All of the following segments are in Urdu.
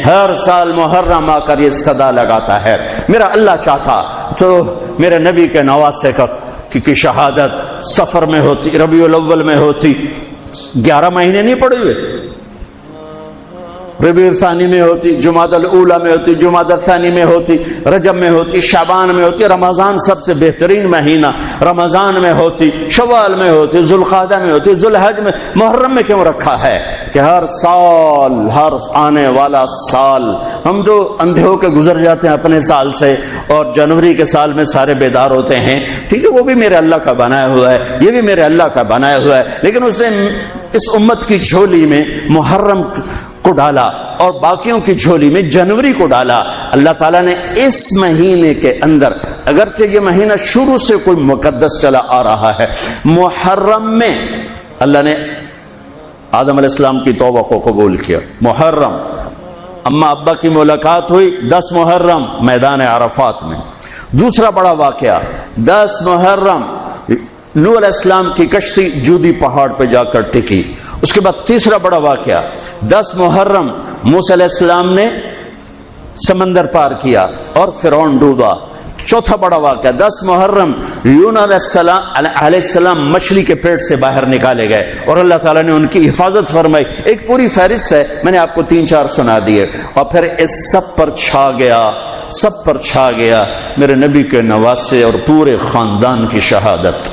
ہر سال محرم آ کر یہ صدا لگاتا ہے۔ میرا اللہ چاہتا تو میرے نبی کے نواسے کی شہادت سفر میں ہوتی، ربیع الاول میں ہوتی، 11 مہینے نہیں پڑے ہوئے، ربیع الثانی میں ہوتی، جمادی الاولی میں ہوتی، جمادی الثانی میں ہوتی، رجب میں ہوتی، شعبان میں ہوتی، رمضان سب سے بہترین مہینہ رمضان میں ہوتی، شوال میں ہوتی، ذوالقعدہ میں ہوتی، ذوالحج میں، محرم میں کیوں رکھا ہے کہ ہر سال، ہر آنے والا سال ہم جو اندھے ہو کے گزر جاتے ہیں اپنے سال سے، اور جنوری کے سال میں سارے بیدار ہوتے ہیں، ٹھیک ہے، وہ بھی میرے اللہ کا بنایا ہوا ہے، یہ بھی میرے اللہ کا بنایا ہوا ہے، لیکن اس نے اس امت کی جھولی میں محرم کو ڈالا اور باقیوں کی جھولی میں جنوری کو ڈالا۔ اللہ تعالیٰ نے اس مہینے کے اندر، اگرچہ یہ مہینہ شروع سے کوئی مقدس چلا آ رہا ہے، محرم میں اللہ نے آدم علیہ السلام کی توبہ کو قبول کیا۔ محرم، اما ابا کی ملاقات ہوئی 10 محرم میدان عرفات میں۔ دوسرا بڑا واقعہ 10 محرم نوح علیہ السلام کی کشتی جودی پہاڑ پہ جا کر ٹکی۔ اس کے بعد تیسرا بڑا واقعہ 10 محرم موسیٰ علیہ السلام نے سمندر پار کیا اور فرعون ڈوبا۔ چوتھا بڑا واقعہ 10 محرم یونس علیہ السلام مچھلی کے پیٹ سے باہر نکالے گئے اور اللہ تعالیٰ نے ان کی حفاظت فرمائی۔ ایک پوری فہرست ہے، میں نے آپ کو 3-4 سنا دیے، اور پھر اس سب پر چھا گیا میرے نبی کے نواسے اور پورے خاندان کی شہادت۔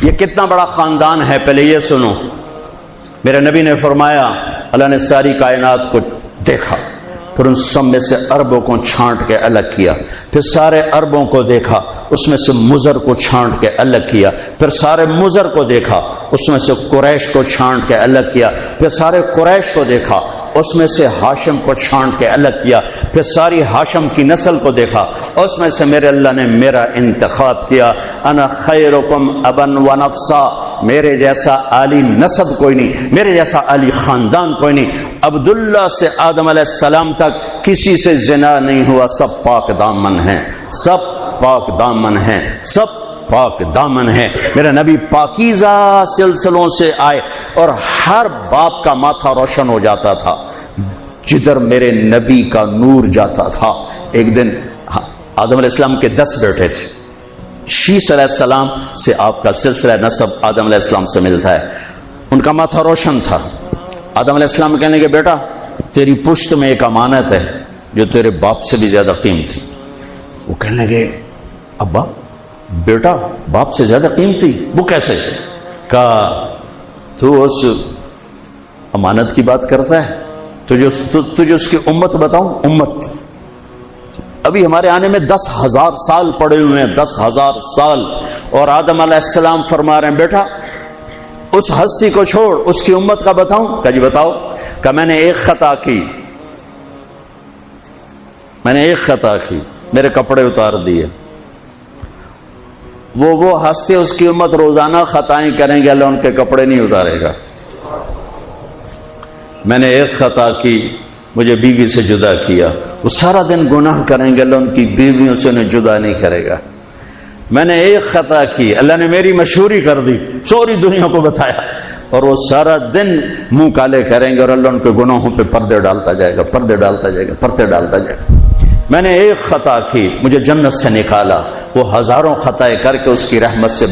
یہ کتنا بڑا خاندان ہے، پہلے یہ سنو۔ میرے نبی نے فرمایا اللہ نے ساری کائنات کو دیکھا، پھر ان سب میں سے اربوں کو چھانٹ کے الگ کیا، پھر سارے اربوں کو دیکھا، اس میں سے مضر کو چھانٹ کے الگ کیا، پھر سارے مضر کو دیکھا، اس میں سے قریش کو چھانٹ کے الگ کیا، پھر سارے قریش کو دیکھا، اس میں سے ہاشم کو چھانٹ کے الگ کیا، پھر ساری ہاشم کی نسل کو دیکھا، اس میں سے میرے اللہ نے میرا انتخاب کیا۔ انا خیرکم ابن و نفسا، میرے جیسا عالی نسب کوئی نہیں، میرے جیسا عالی خاندان کوئی نہیں۔ عبداللہ سے آدم علیہ السلام تک کسی سے زنا نہیں ہوا، سب پاک دامن ہیں، سب پاک دامن ہیں، سب پاک دامن ہے۔ میرا نبی پاکیزہ سلسلوں سے آئے اور ہر باپ کا ماتھا روشن ہو جاتا تھا جدھر میرے نبی کا نور جاتا تھا۔ ایک دن آدم علیہ السلام کے 10 بیٹے تھے، شیس علیہ السلام سے آپ کا سلسلہ نسب آدم علیہ السلام سے ملتا ہے، ان کا ماتھا روشن تھا۔ آدم علیہ السلام کہنے لگے بیٹا تیری پشت میں ایک امانت ہے جو تیرے باپ سے بھی زیادہ قیمتی۔ وہ کہنے لگے ابا بیٹا باپ سے زیادہ قیمتی، وہ کیسے؟ کہا تو اس امانت کی بات کرتا ہے، تجھے اس کی امت بتاؤں؟ امت ابھی ہمارے آنے میں 10,000 سال پڑے ہوئے ہیں، 10,000 سال، اور آدم علیہ السلام فرما رہے ہیں بیٹا اس ہستی کو چھوڑ، اس کی امت کا بتاؤں؟ کہا جی بتاؤ۔ کہ میں نے ایک خطا کی، میرے کپڑے اتار دیے۔ وہ ہستے اس کی امت روزانہ خطائیں کریں گے، اللہ ان کے کپڑے نہیں اتارے گا۔ میں نے ایک خطا کی، مجھے بیوی سے جدا کیا، وہ سارا دن گناہ کریں گے، اللہ ان کی بیویوں سے انہیں جدا نہیں کرے گا۔ میں نے ایک خطا کی، اللہ نے میری مشہوری کر دی، سوری دنیا کو بتایا، اور وہ سارا دن منہ کالے کریں گے اور اللہ ان کے گناہوں پہ پردے ڈالتا جائے گا، پردے ڈالتا جائے گا، پردے ڈالتا جائے گا۔ میں نے ایک خطا کی، مجھے جنت سے نکالا، وہ ہزاروں خطائیں کر کے اس کی رحمت سے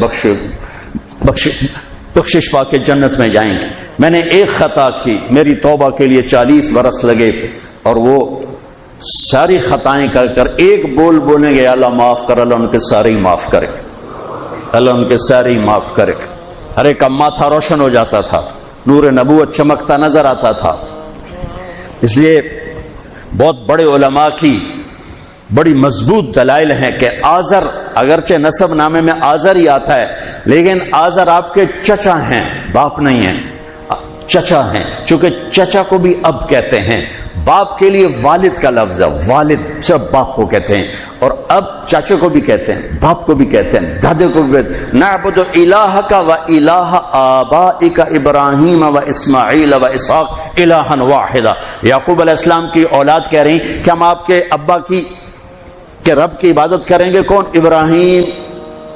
بخشش پا کے جنت میں جائیں گے۔ میں نے ایک خطا کی، میری توبہ کے لیے 40 برس لگے، اور وہ ساری خطائیں کر کر ایک بول بولیں گے اللہ معاف کر، اللہ ان کے سارے ہی معاف کرے، اللہ ان کے سارے ہی معاف کرے۔ ہر ایک کا ماتھا روشن ہو جاتا تھا، نور نبوت چمکتا نظر آتا تھا۔ اس لیے بہت بڑے علماء کی بڑی مضبوط دلائل ہیں کہ آزر، اگرچہ نسب نامے میں آزر ہی آتا ہے، لیکن آزر آپ کے چچا ہیں، باپ نہیں ہیں، چچا ہیں، چونکہ چچا کو بھی اب کہتے ہیں، باپ کے لیے والد کا لفظ ہے، والد صرف باپ کو کہتے ہیں، اور اب چاچے کو بھی کہتے ہیں، باپ کو بھی کہتے ہیں، دادے کو بھی کہتے ہیں۔ نعبد الہک و الہ آبائک ابراہیم و اسماعیل و اسحاق الہا واحدا۔ یعقوب علیہ السلام کی اولاد کہہ رہی کہ ہم آپ کے ابا کی کہ رب کی عبادت کریں گے کون؟ ابراہیم،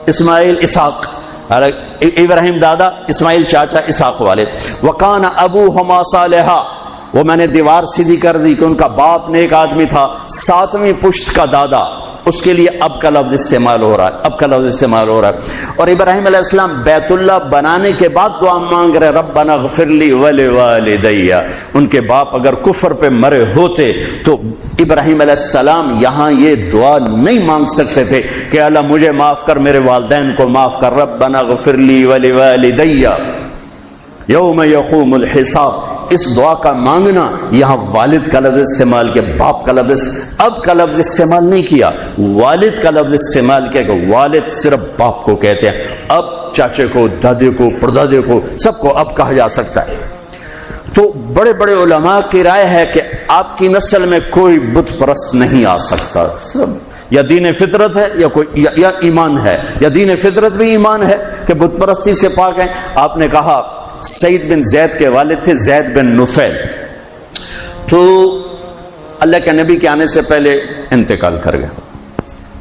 اسماعیل، اسحاق، ابراہیم دادا، اسماعیل چاچا، اسحاق والد. وکان ابوہما صالحا، وہ میں نے دیوار سیدھی کر دی کہ ان کا باپ نیک آدمی تھا. 7ویں پشت کا دادا، اس کے لیے اب کا لفظ استعمال ہو رہا ہے، اب کا لفظ استعمال ہو رہا ہے. اور ابراہیم علیہ السلام بیت اللہ بنانے کے بعد دعا مانگ رہے ربنا اغفر لی ولوالدی. ان کے باپ اگر کفر پہ مرے ہوتے تو ابراہیم علیہ السلام یہاں یہ دعا نہیں مانگ سکتے تھے کہ اللہ مجھے معاف کر، میرے والدین کو معاف کر. ربنا اغفر لی ولوالدی یوم یقوم الحساب. اس دعا کا مانگنا یہاں والد کا لفظ استعمال کیا، باپ کا لفظ، اب کا لفظ استعمال نہیں کیا، والد کا لفظ استعمال کیا کہ والد صرف باپ کو کہتے ہیں. اب چاچے کو، دادے کو، پردادے کو، سب کو اب کہا جا سکتا ہے. تو بڑے بڑے علماء کی رائے ہے کہ آپ کی نسل میں کوئی بت پرست نہیں آ سکتا. سب یا دین فطرت ہے یا کوئی یا ایمان ہے، یا دین فطرت بھی ایمان ہے کہ بت پرستی سے پاک ہیں. آپ نے کہا سعید بن زید کے والد تھے زید بن نفیل، تو اللہ کے نبی کے آنے سے پہلے انتقال کر گیا.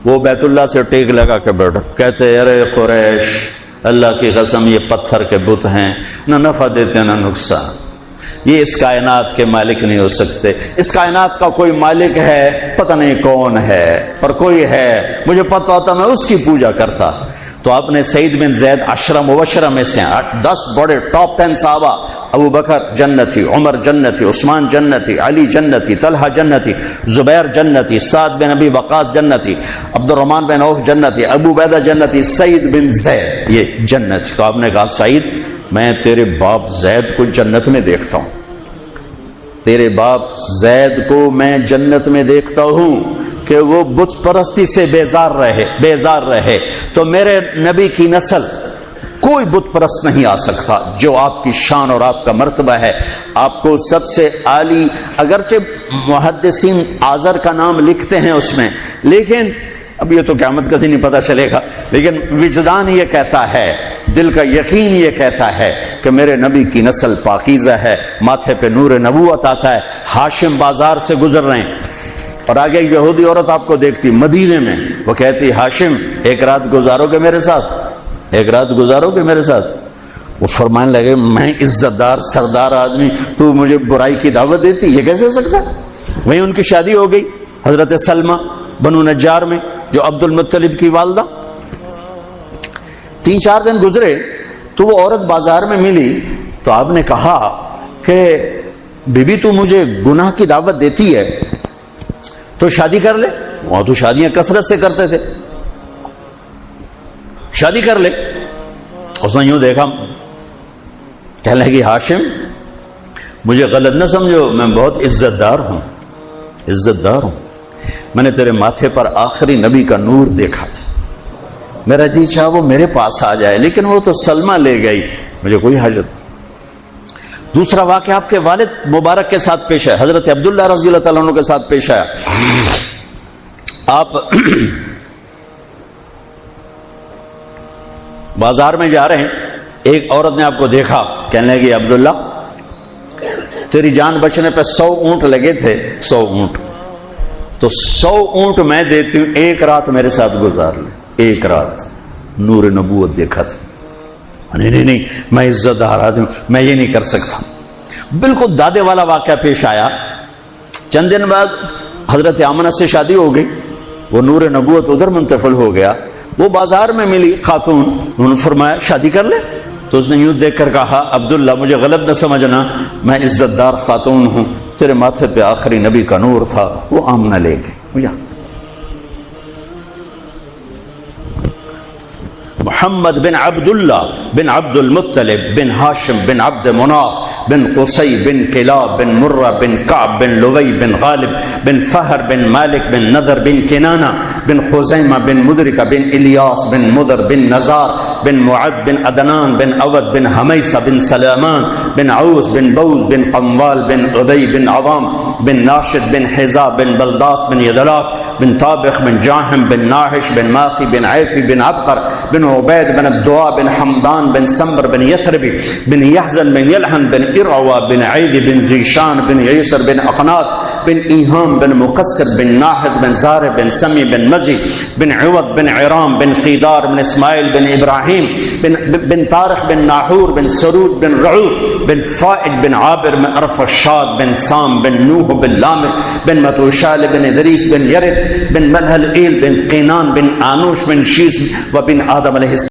وہ بیت اللہ سے ٹیک لگا کے بیٹھا، کہتے ارے قریش، اللہ کی قسم یہ پتھر کے بت ہیں، نہ نفع دیتے نہ نقصان، یہ اس کائنات کے مالک نہیں ہو سکتے. اس کائنات کا کوئی مالک ہے، پتہ نہیں کون ہے، پر کوئی ہے، مجھے پتہ ہوتا میں اس کی پوجا کرتا. تو آپ نے سعید بن زید 10 مبشرہ میں سے 10 بڑے ٹاپ 10 صحابہ، ابو بکر جنتی، عمر جنتی، عثمان جنتی، علی جنتی، طلحہ جنتی، زبیر جنتی، سعد بن ابی وقاص جنتی، عبد الرحمن بن عوف جنتی، ابو عبیدہ جنتی، سعید بن زید یہ جنتی. تو آپ نے کہا سعید میں تیرے باپ زید کو جنت میں دیکھتا ہوں، تیرے باپ زید کو میں جنت میں دیکھتا ہوں کہ وہ بت پرستی سے بیزار رہے. تو میرے نبی کی نسل کوئی بت پرست نہیں آ سکتا. جو آپ کی شان اور آپ کا مرتبہ ہے، آپ کو سب سے عالی، اگرچہ محدثین آذر کا نام لکھتے ہیں اس میں، لیکن اب یہ تو قیامت کا دن نہیں پتہ چلے گا، لیکن وجدان یہ کہتا ہے، دل کا یقین یہ کہتا ہے کہ میرے نبی کی نسل پاکیزہ ہے، ماتھے پہ نور نبوت آتا ہے. ہاشم بازار سے گزر رہے ہیں اور آگے ایک یہودی عورت آپ کو دیکھتی مدینے میں، وہ کہتی ہاشم ایک رات گزارو گے میرے ساتھ، ایک رات گزارو گے میرے ساتھ. وہ فرمانے لگے میں عزت دار سردار آدمی، تو مجھے برائی کی دعوت دیتی، یہ کیسے ہو سکتا ہے؟ وہیں ان کی شادی ہو گئی حضرت سلمہ بنو نجار میں، جو عبد المطلب کی والدہ. 3-4 دن گزرے تو وہ عورت بازار میں ملی، تو آپ نے کہا کہ بی بی تو مجھے گناہ کی دعوت دیتی ہے تو شادی کر لے. وہاں تو شادیاں کثرت سے کرتے تھے، شادی کر لے. اس نے یوں دیکھا، کہنے لگی ہاشم مجھے غلط نہ سمجھو، میں بہت عزت دار ہوں، عزت دار ہوں. میں نے تیرے ماتھے پر آخری نبی کا نور دیکھا تھا، میرا جی چاہا وہ میرے پاس آ جائے، لیکن وہ تو سلمہ لے گئی، مجھے کوئی حاجت. دوسرا واقعہ آپ کے والد مبارک کے ساتھ پیش ہے، حضرت عبداللہ رضی اللہ تعالیٰ عنہ کے ساتھ پیش آیا. آپ بازار میں جا رہے ہیں، ایک عورت نے آپ کو دیکھا، کہنے لگی عبداللہ تیری جان بچنے پہ 100 اونٹ لگے تھے، 100 اونٹ، تو 100 اونٹ میں دیتی ہوں، ایک رات میرے ساتھ گزار لے. ایک رات نور نبوت دیکھا تھا. نہیں میں عزت دار آدمی، میں یہ نہیں کر سکتا. بالکل دادے والا واقعہ پیش آیا. چند دن بعد حضرت آمنہ سے شادی ہو گئی، وہ نور نبوت ادھر منتقل ہو گیا. وہ بازار میں ملی خاتون، انہوں نے فرمایا شادی کر لے. تو اس نے یوں دیکھ کر کہا عبداللہ مجھے غلط نہ سمجھنا، میں عزت دار خاتون ہوں، تیرے ماتھے پہ آخری نبی کا نور تھا. وہ آمنہ لے گئی. محمد بن عبداللہ بن عبد المطلب بن ہاشم بن عبد مناف بن قصی بن کلاب بن مرہ بن کعب بن لوی بن غالب بن فہر بن مالک بن نضر بن کنانہ بن خزیمہ بن مدرکہ بن الیاس بن مدر بن نزار بن معد بن عدنان بن عود بن حمیسہ بن سلامان بن عوس بن بوز بن قموال بن عدی بن عوام بن ناشد بن حزا بن بلداس بن یدلاف بن طابخ بن جاحم بن ناحش بن ماخي بن عيفي بن عبقر بن عبيد بن الدواء بن حمدان بن سمبر بن يثربي بن يحزن بن يلحن بن إرعوى بن عيد بن زيشان بن يسر بن أقناط بن إيهام بن مقصر بن ناحد بن زار بن سمي بن مزي بن عوض بن عرام بن قيدار بن إسماعيل بن إبراهيم بن طارق بن ناحور بن سرود بن رعوب بن فائد بن عابر بن أرفشاد بن سام بن نوح بن لامر بن متوشال بن إدريس بن يرد بن ملهل إيل بن قينان بن آنوش بن شيس وبن آدم عليه السلام